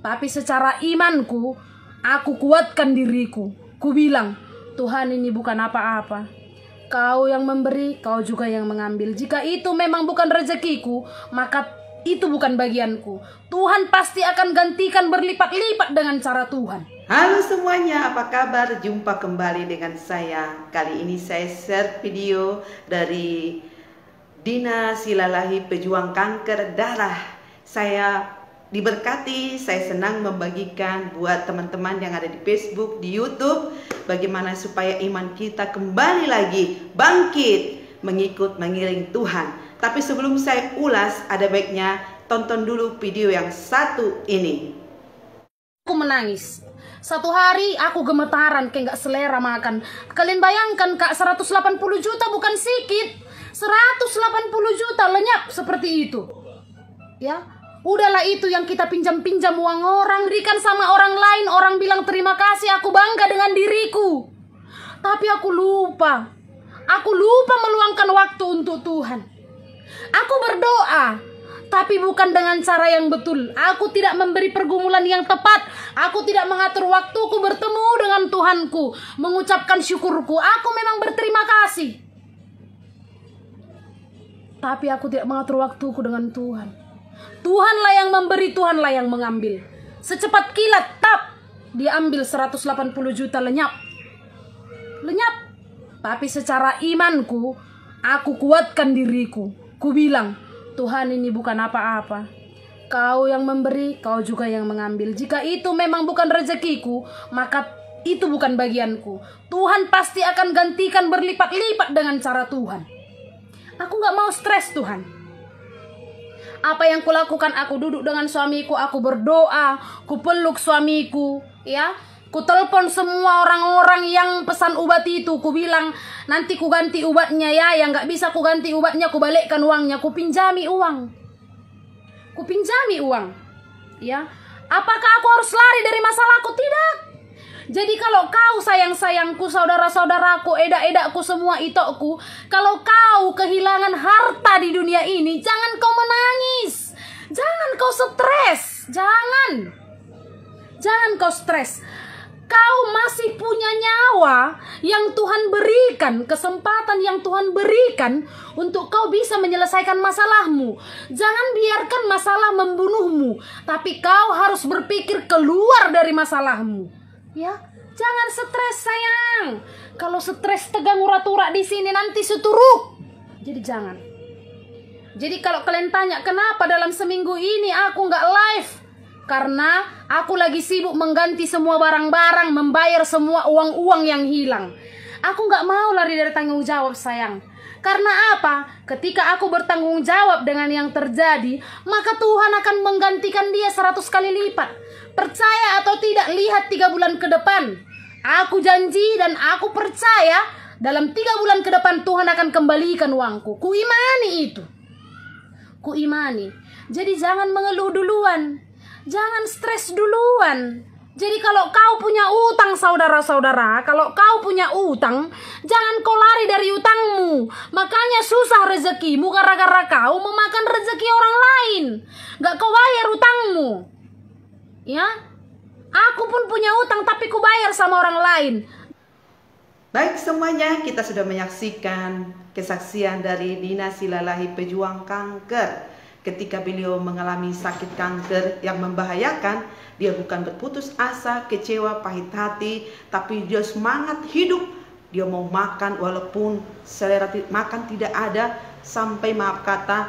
Tapi secara imanku, aku kuatkan diriku. Ku bilang, Tuhan ini bukan apa-apa. Kau yang memberi, kau juga yang mengambil. Jika itu memang bukan rezekiku, maka itu bukan bagianku. Tuhan pasti akan gantikan berlipat-lipat dengan cara Tuhan. Halo semuanya, apa kabar? Jumpa kembali dengan saya. Kali ini saya share video dari Dina Silalahi, pejuang kanker darah. Saya diberkati, saya senang membagikan buat teman-teman yang ada di Facebook, di YouTube, bagaimana supaya iman kita kembali lagi bangkit mengiring Tuhan. Tapi sebelum saya ulas, ada baiknya tonton dulu video yang satu ini. Aku menangis. Satu hari aku gemetaran, kayak gak selera makan. Kalian bayangkan Kak, 180 juta bukan sedikit. 180 juta lenyap seperti itu. Ya. Udahlah, itu yang kita pinjam-pinjam uang orang, berikan sama orang lain, orang bilang terima kasih, aku bangga dengan diriku. Tapi aku lupa meluangkan waktu untuk Tuhan. Aku berdoa, tapi bukan dengan cara yang betul. Aku tidak memberi pergumulan yang tepat. Aku tidak mengatur waktuku bertemu dengan Tuhanku, mengucapkan syukurku. Aku memang berterima kasih. Tapi aku tidak mengatur waktuku dengan Tuhan. Tuhanlah yang memberi, Tuhanlah yang mengambil. Secepat kilat, tap, diambil 180 juta lenyap. Tapi secara imanku, aku kuatkan diriku. Ku bilang, Tuhan ini bukan apa-apa. Kau yang memberi, kau juga yang mengambil. Jika itu memang bukan rezekiku, maka itu bukan bagianku. Tuhan pasti akan gantikan berlipat-lipat dengan cara Tuhan. Aku gak mau stres, Tuhan. Apa yang kulakukan, aku duduk dengan suamiku, aku berdoa, ku peluk suamiku, ya. Ku telepon semua orang-orang yang pesan obat itu, ku bilang nanti ku ganti obatnya ya, yang gak bisa ku ganti obatnya, ku balikkan uangnya, ku pinjami uang, ya. Apakah aku harus lari dari masalahku? Tidak. Jadi kalau kau sayang-sayangku, saudara-saudaraku, edak-edakku, semua itokku, kalau kau kehilangan harta di dunia ini, jangan kau menangis. Jangan kau stres. Jangan kau stres. Kau masih punya nyawa yang Tuhan berikan, kesempatan yang Tuhan berikan untuk kau bisa menyelesaikan masalahmu. Jangan biarkan masalah membunuhmu, tapi kau harus berpikir keluar dari masalahmu. Ya, jangan stres sayang. Kalau stres tegang urat-urat di sini nanti seturuk. Jadi jangan. Jadi kalau kalian tanya kenapa dalam seminggu ini aku nggak live, karena aku lagi sibuk mengganti semua barang-barang, membayar semua uang-uang yang hilang. Aku nggak mau lari dari tanggung jawab sayang. Karena apa? Ketika aku bertanggung jawab dengan yang terjadi, maka Tuhan akan menggantikan dia 100 kali lipat. Percaya atau tidak, lihat 3 bulan ke depan. Aku janji dan aku percaya dalam 3 bulan ke depan Tuhan akan kembalikan uangku. Kuimani itu. Kuimani. Jadi jangan mengeluh duluan. Jangan stres duluan. Jadi kalau kau punya utang saudara-saudara, kalau kau punya utang, jangan kau lari dari utangmu. Makanya susah rezekimu gara-gara kau memakan rezeki orang lain. Gak kau bayar utangmu. Ya, aku pun punya utang tapi ku bayar sama orang lain. Baik semuanya, kita sudah menyaksikan kesaksian dari Dina Silalahi, pejuang kanker. Ketika beliau mengalami sakit kanker yang membahayakan, dia bukan berputus asa, kecewa, pahit hati, tapi dia semangat hidup. Dia mau makan walaupun selera makan tidak ada, sampai maaf kata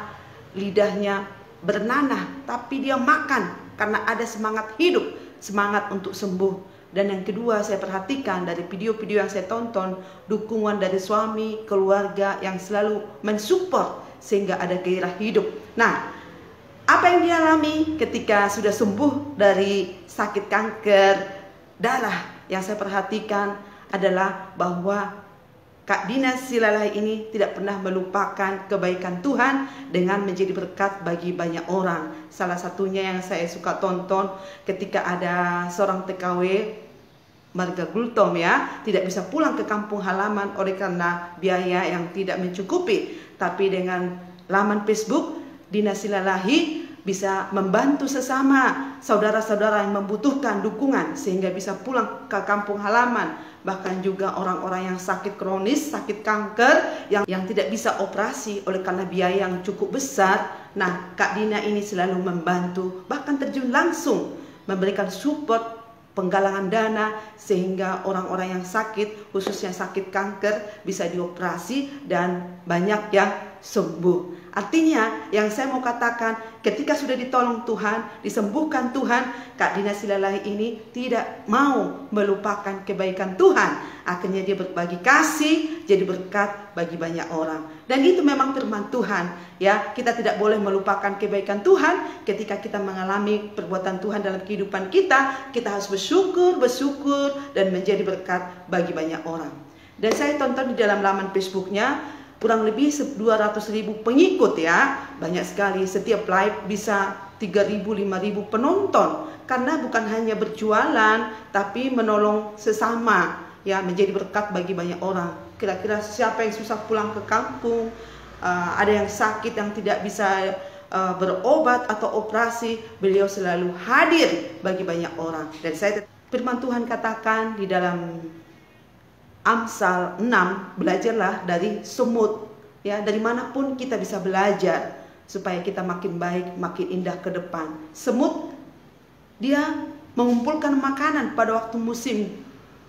lidahnya bernanah, tapi dia makan karena ada semangat hidup, semangat untuk sembuh. Dan yang kedua, saya perhatikan dari video-video yang saya tonton, dukungan dari suami, keluarga yang selalu mensupport sehingga ada gairah hidup. Nah, apa yang dialami ketika sudah sembuh dari sakit kanker darah, yang saya perhatikan adalah bahwa Kak Dina Silalahi ini tidak pernah melupakan kebaikan Tuhan dengan menjadi berkat bagi banyak orang. Salah satunya yang saya suka tonton ketika ada seorang TKW marga Gultom ya, tidak bisa pulang ke kampung halaman oleh karena biaya yang tidak mencukupi. Tapi dengan laman Facebook Dina Silalahi bisa membantu sesama saudara-saudara yang membutuhkan dukungan sehingga bisa pulang ke kampung halaman. Bahkan juga orang-orang yang sakit kronis, sakit kanker yang tidak bisa operasi oleh karena biaya yang cukup besar. Nah, Kak Dina ini selalu membantu, bahkan terjun langsung memberikan support, penggalangan dana sehingga orang-orang yang sakit, khususnya sakit kanker, bisa dioperasi dan banyak yang sembuh. Artinya yang saya mau katakan, ketika sudah ditolong Tuhan, disembuhkan Tuhan, Kak Dina Silalahi ini tidak mau melupakan kebaikan Tuhan. Akhirnya dia berbagi kasih, jadi berkat bagi banyak orang. Dan itu memang firman Tuhan, ya. Kita tidak boleh melupakan kebaikan Tuhan. Ketika kita mengalami perbuatan Tuhan dalam kehidupan kita, kita harus bersyukur dan menjadi berkat bagi banyak orang. Dan saya tonton di dalam laman Facebooknya, kurang lebih 200.000 pengikut, ya. Banyak sekali, setiap live bisa 3.000-5.000 penonton. Karena bukan hanya berjualan, tapi menolong sesama, ya, menjadi berkat bagi banyak orang. Kira-kira siapa yang susah pulang ke kampung, ada yang sakit yang tidak bisa berobat atau operasi, beliau selalu hadir bagi banyak orang. Dan firman Tuhan katakan di dalam Amsal 6, belajarlah dari semut, ya. Dari manapun kita bisa belajar supaya kita makin baik, makin indah ke depan. Semut, dia mengumpulkan makanan pada waktu musim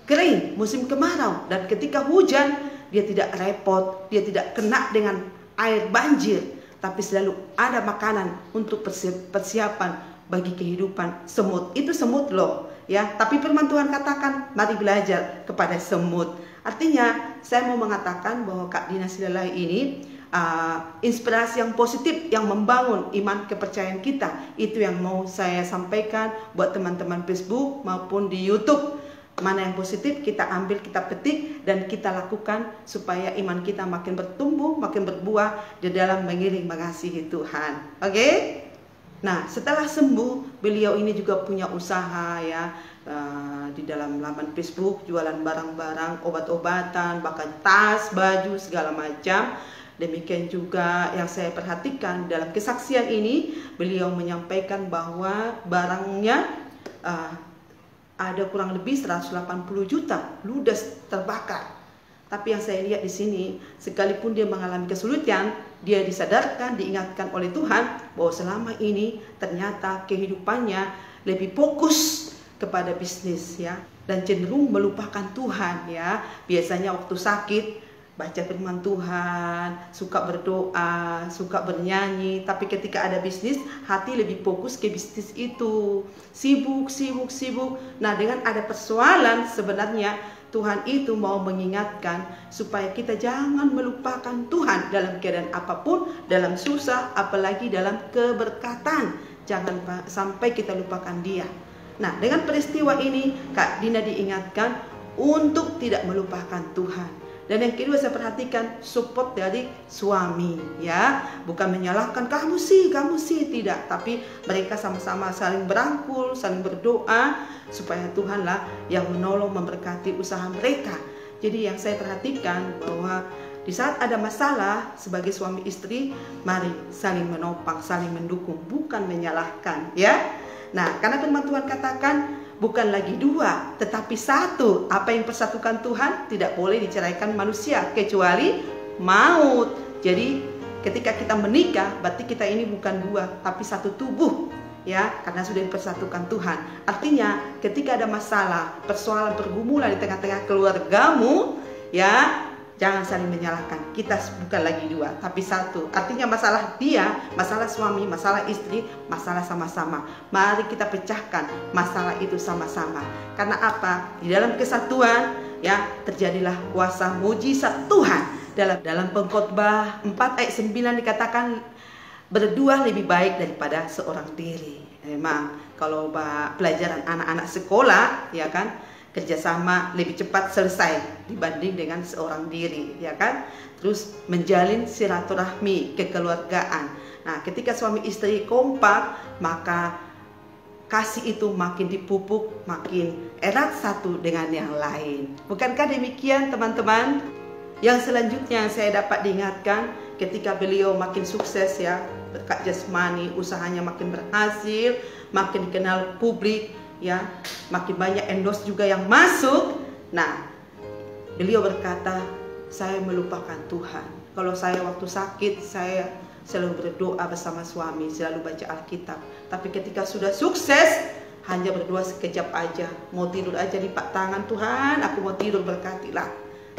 kering, musim kemarau, dan ketika hujan dia tidak repot, dia tidak kena dengan air banjir, tapi selalu ada makanan untuk persiapan bagi kehidupan semut. Itu semut loh, ya. Tapi firman Tuhan katakan, mari belajar kepada semut. Artinya saya mau mengatakan bahwa Kak Dina Silalahi ini inspirasi yang positif yang membangun iman kepercayaan kita. Itu yang mau saya sampaikan buat teman-teman Facebook maupun di YouTube. Mana yang positif kita ambil, kita petik dan kita lakukan supaya iman kita makin bertumbuh, makin berbuah di dalam mengiring mengasihi Tuhan. Oke? Nah, setelah sembuh, beliau ini juga punya usaha, ya. Di dalam laman Facebook jualan barang-barang, obat-obatan, bahkan tas, baju, segala macam. Demikian juga yang saya perhatikan dalam kesaksian ini, beliau menyampaikan bahwa barangnya ada kurang lebih 180 juta ludes terbakar. Tapi yang saya lihat di sini, sekalipun dia mengalami kesulitan, dia disadarkan, diingatkan oleh Tuhan bahwa selama ini ternyata kehidupannya lebih fokus kepada bisnis, ya, dan cenderung melupakan Tuhan, ya. Biasanya waktu sakit baca firman Tuhan, suka berdoa, suka bernyanyi, tapi ketika ada bisnis, hati lebih fokus ke bisnis itu, sibuk. Nah, dengan ada persoalan, sebenarnya Tuhan itu mau mengingatkan supaya kita jangan melupakan Tuhan dalam keadaan apapun, dalam susah, apalagi dalam keberkatan. Jangan sampai kita lupakan Dia. Nah, dengan peristiwa ini Kak Dina diingatkan untuk tidak melupakan Tuhan. Dan yang kedua saya perhatikan support dari suami, ya. Bukan menyalahkan kamu sih, tidak, tapi mereka sama-sama saling berangkul, saling berdoa supaya Tuhanlah yang menolong, memberkati usaha mereka. Jadi yang saya perhatikan bahwa di saat ada masalah sebagai suami istri, mari saling menopang, saling mendukung, bukan menyalahkan, ya. Nah, karena firman Tuhan katakan bukan lagi dua, tetapi satu. Apa yang persatukan Tuhan tidak boleh diceraikan manusia, kecuali maut. Jadi ketika kita menikah, berarti kita ini bukan dua, tapi satu tubuh, ya, karena sudah dipersatukan Tuhan. Artinya ketika ada masalah, persoalan, pergumulan di tengah-tengah keluargamu, ya, jangan saling menyalahkan. Kita bukan lagi dua, tapi satu. Artinya masalah dia, masalah suami, masalah istri, masalah sama-sama. Mari kita pecahkan masalah itu sama-sama. Karena apa? Di dalam kesatuan, ya, terjadilah kuasa mujizat Tuhan. Dalam Pengkhotbah 4 ayat 9 dikatakan berdua lebih baik daripada seorang diri. Memang kalau pelajaran anak-anak sekolah, ya kan, kerjasama lebih cepat selesai dibanding dengan seorang diri, ya kan. Terus menjalin silaturahmi kekeluargaan. Nah, ketika suami istri kompak, maka kasih itu makin dipupuk, makin erat satu dengan yang lain. Bukankah demikian, teman-teman? Yang selanjutnya saya dapat diingatkan, ketika beliau makin sukses ya, berkat jasmani, usahanya makin berhasil, makin dikenal publik ya, makin banyak endorse juga yang masuk. Nah, beliau berkata, saya melupakan Tuhan. Kalau saya waktu sakit, saya selalu berdoa bersama suami, selalu baca Alkitab. Tapi ketika sudah sukses, hanya berdoa sekejap aja, mau tidur aja lipat tangan, Tuhan aku mau tidur, berkatilah.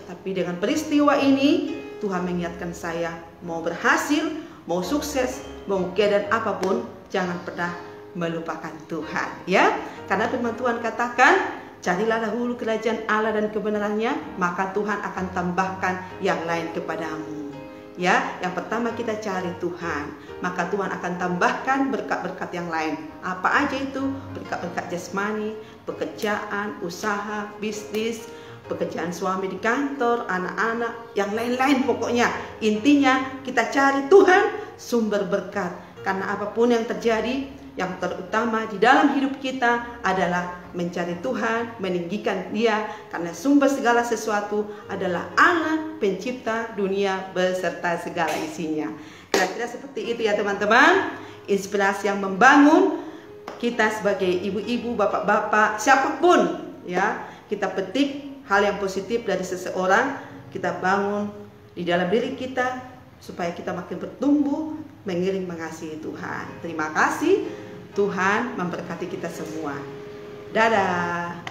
Tapi dengan peristiwa ini, Tuhan mengingatkan saya, mau berhasil, mau sukses, mau keadaan apapun, jangan pernah melupakan Tuhan ya. Karena firman Tuhan katakan, carilah dahulu kerajaan Allah dan kebenarannya, maka Tuhan akan tambahkan yang lain kepadamu. Ya, yang pertama kita cari Tuhan, maka Tuhan akan tambahkan berkat-berkat yang lain. Apa aja itu? Berkat-berkat jasmani, pekerjaan, usaha, bisnis, pekerjaan suami di kantor, anak-anak, yang lain-lain pokoknya. Intinya kita cari Tuhan, sumber berkat. Karena apapun yang terjadi, yang terutama di dalam hidup kita adalah mencari Tuhan, meninggikan Dia, karena sumber segala sesuatu adalah Allah, pencipta dunia beserta segala isinya. Kira-kira seperti itu ya teman-teman, inspirasi yang membangun kita sebagai ibu-ibu, bapak-bapak, siapapun ya. Kita petik hal yang positif dari seseorang, kita bangun di dalam diri kita supaya kita makin bertumbuh, mengiring mengasihi Tuhan. Terima kasih, Tuhan memberkati kita semua. Dadah.